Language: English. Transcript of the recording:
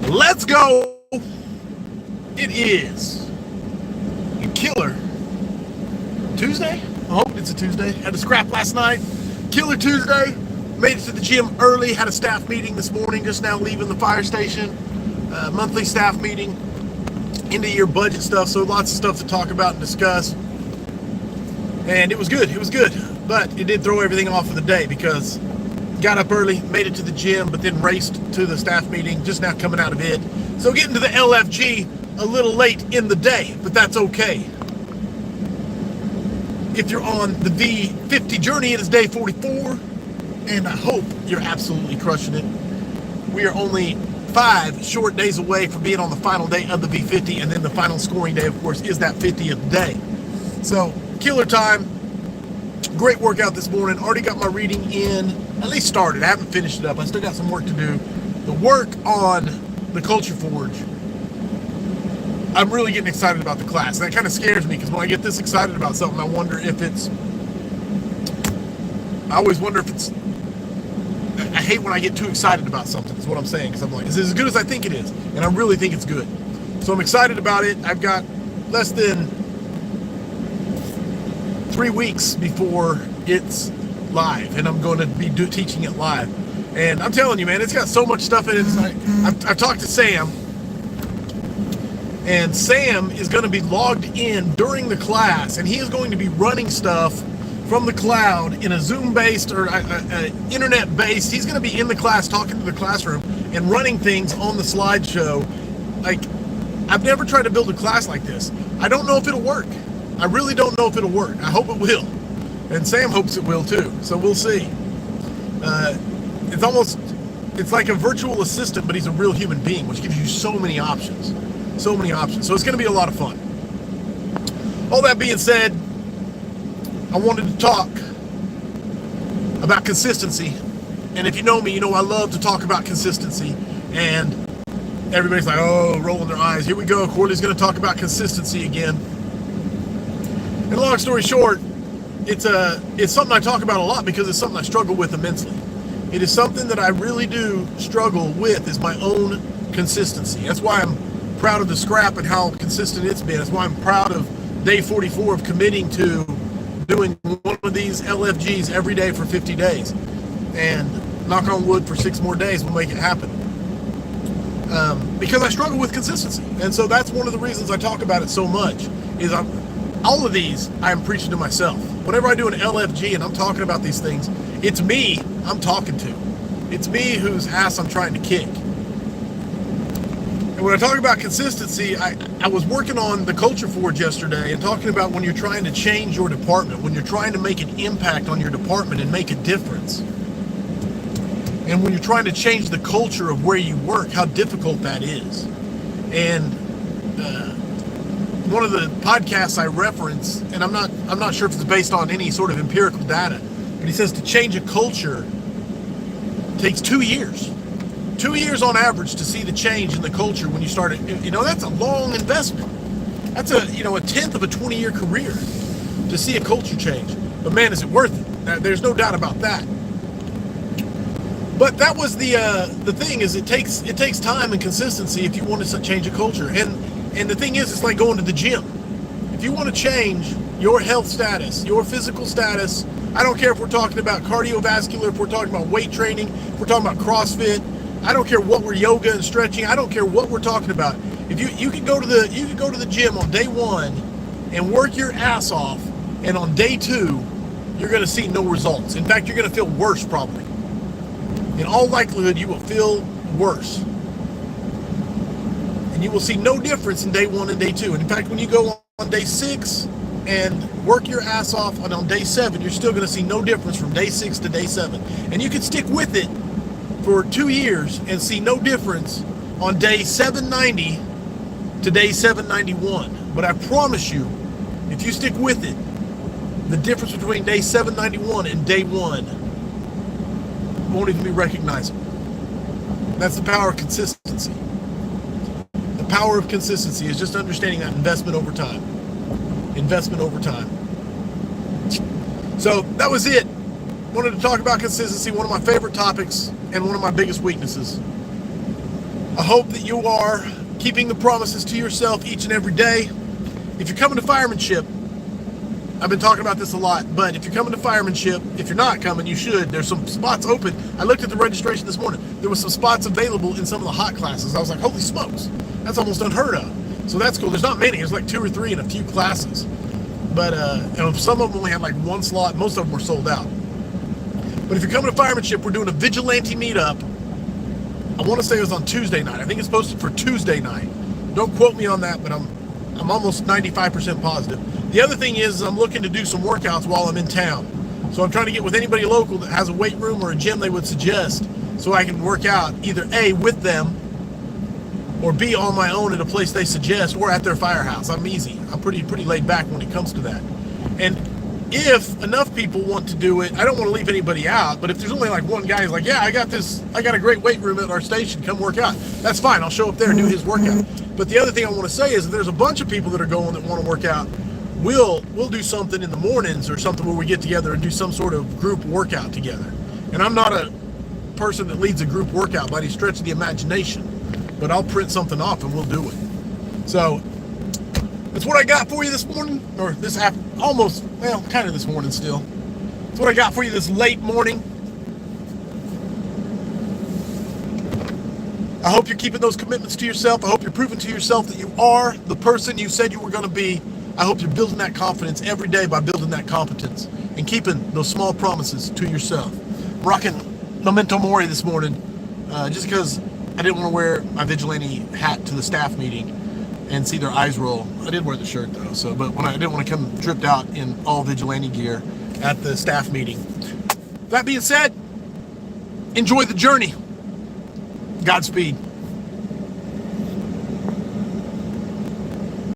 Let's go. It is a killer Tuesday. I hope it's a Tuesday. Had a scrap last night. Killer Tuesday. Made it to the gym early. Had a staff meeting this morning. Just now leaving the fire station. Monthly staff meeting. End of year budget stuff. So lots of stuff to talk about and discuss. And it was good. It was good. But it did throw everything off of the day because got up early, made it to the gym, but then raced to the staff meeting, just now coming out of it. So getting to the LFG a little late in the day, but that's okay. If you're on the V50 journey, it is day 44, and I hope you're absolutely crushing it. We are only 5 short days away from being on the final day of the V50, and then the final scoring day, of course, is that 50th day. So, killer time. Great workout this morning. Already got my reading in. At least started. I haven't finished it up. I still got some work to do. The work on the Culture Forge. I'm really getting excited about the class. That kind of scares me because when I get this excited about something, I wonder if it's... I always wonder if it's... I hate when I get too excited about something, is what I'm saying. Because I'm like, is it as good as I think it is? And I really think it's good. So I'm excited about it. I've got less than 3 weeks before it's live, and I'm going to be teaching it live. And I'm telling you, man, it's got so much stuff in it. It's like, I've talked to Sam, and Sam is going to be logged in during the class, and he is going to be running stuff from the cloud in a Zoom-based or internet-based. He's going to be in the class talking to the classroom and running things on the slideshow. Like, I've never tried to build a class like this. I don't know if it'll work. I really don't know if it'll work. I hope it will. And Sam hopes it will too. So we'll see. It's like a virtual assistant, but he's a real human being, which gives you so many options. So many options. So it's going to be a lot of fun. All that being said, I wanted to talk about consistency. And if you know me, you know I love to talk about consistency. And everybody's like, oh, rolling their eyes. Here we go. Corley's going to talk about consistency again. And long story short, it's something I talk about a lot because it's something I struggle with immensely. It is something that I really do struggle with, is my own consistency. That's why I'm proud of the scrap and how consistent it's been. That's why I'm proud of day 44 of committing to doing one of these LFGs every day for 50 days. And knock on wood, for 6 more days we'll make it happen. Because I struggle with consistency. And so that's one of the reasons I talk about it so much, is all of these I am preaching to myself. Whenever I do an LFG and I'm talking about these things, it's me I'm talking to. It's me whose ass I'm trying to kick. And when I talk about consistency, I was working on the Culture Forge yesterday and talking about when you're trying to change your department, when you're trying to make an impact on your department and make a difference. And when you're trying to change the culture of where you work, how difficult that is. And one of the podcasts I reference, and I'm not sure if it's based on any sort of empirical data, but he says to change a culture takes 2 years. 2 years on average to see the change in the culture when you start it. You know, that's a long investment. That's a tenth of a 20-year career to see a culture change. But man, is it worth it? There's no doubt about that. But that was the thing, is it takes time and consistency if you want to change a culture. And the thing is, it's like going to the gym. If you want to change your health status, your physical status, I don't care if we're talking about cardiovascular, if we're talking about weight training, if we're talking about CrossFit, I don't care what we're yoga and stretching, I don't care what we're talking about. If you can go to the gym on day 1 and work your ass off, and on day 2, you're going to see no results. In fact, you're going to feel worse probably. In all likelihood, you will feel worse. And you will see no difference in day 1 and day 2. And in fact, when you go on day 6 and work your ass off, and on day 7, you're still going to see no difference from day 6 to day 7. And you can stick with it for 2 years and see no difference on day 790 to day 791. But I promise you, if you stick with it, the difference between day 791 and day 1 won't even be recognizable. That's the power of consistency. The power of consistency is just understanding that investment over time. Investment over time. So that was it. Wanted to talk about consistency, one of my favorite topics and one of my biggest weaknesses. I hope that you are keeping the promises to yourself each and every day. If you're coming to firemanship, I've been talking about this a lot, but if you're coming to firemanship, if you're not coming, you should. There's some spots open. I looked at the registration this morning. There was some spots available in some of the hot classes. I was like, holy smokes, that's almost unheard of. So that's cool. There's not many. There's like 2 or 3 in a few classes. But some of them only had like 1 slot. Most of them were sold out. But if you're coming to firemanship, we're doing a vigilante meetup. I want to say it was on Tuesday night. I think it's posted for Tuesday night. Don't quote me on that, but I'm almost 95% positive. The other thing is I'm looking to do some workouts while I'm in town. So I'm trying to get with anybody local that has a weight room or a gym they would suggest so I can work out either A, with them, or B, on my own at a place they suggest, or at their firehouse. I'm easy. I'm pretty laid back when it comes to that. And if enough people want to do it, I don't want to leave anybody out, but if there's only like one guy who's like, yeah, I got a great weight room at our station, come work out, that's fine. I'll show up there and do his workout. But the other thing I want to say is that there's a bunch of people that are going that want to work out. We'll do something in the mornings or something where we get together and do some sort of group workout together. And I'm not a person that leads a group workout by any stretch of the imagination, but I'll print something off and we'll do it. So that's what I got for you this morning, or this kind of this morning still. That's what I got for you this late morning. I hope you're keeping those commitments to yourself. I hope you're proving to yourself that you are the person you said you were going to be. I hope you're building that confidence every day by building that competence and keeping those small promises to yourself. I'm rocking Memento Mori this morning just because I didn't want to wear my vigilante hat to the staff meeting and see their eyes roll. I did wear the shirt though, but when I didn't want to come dripped out in all vigilante gear at the staff meeting. That being said, enjoy the journey. Godspeed.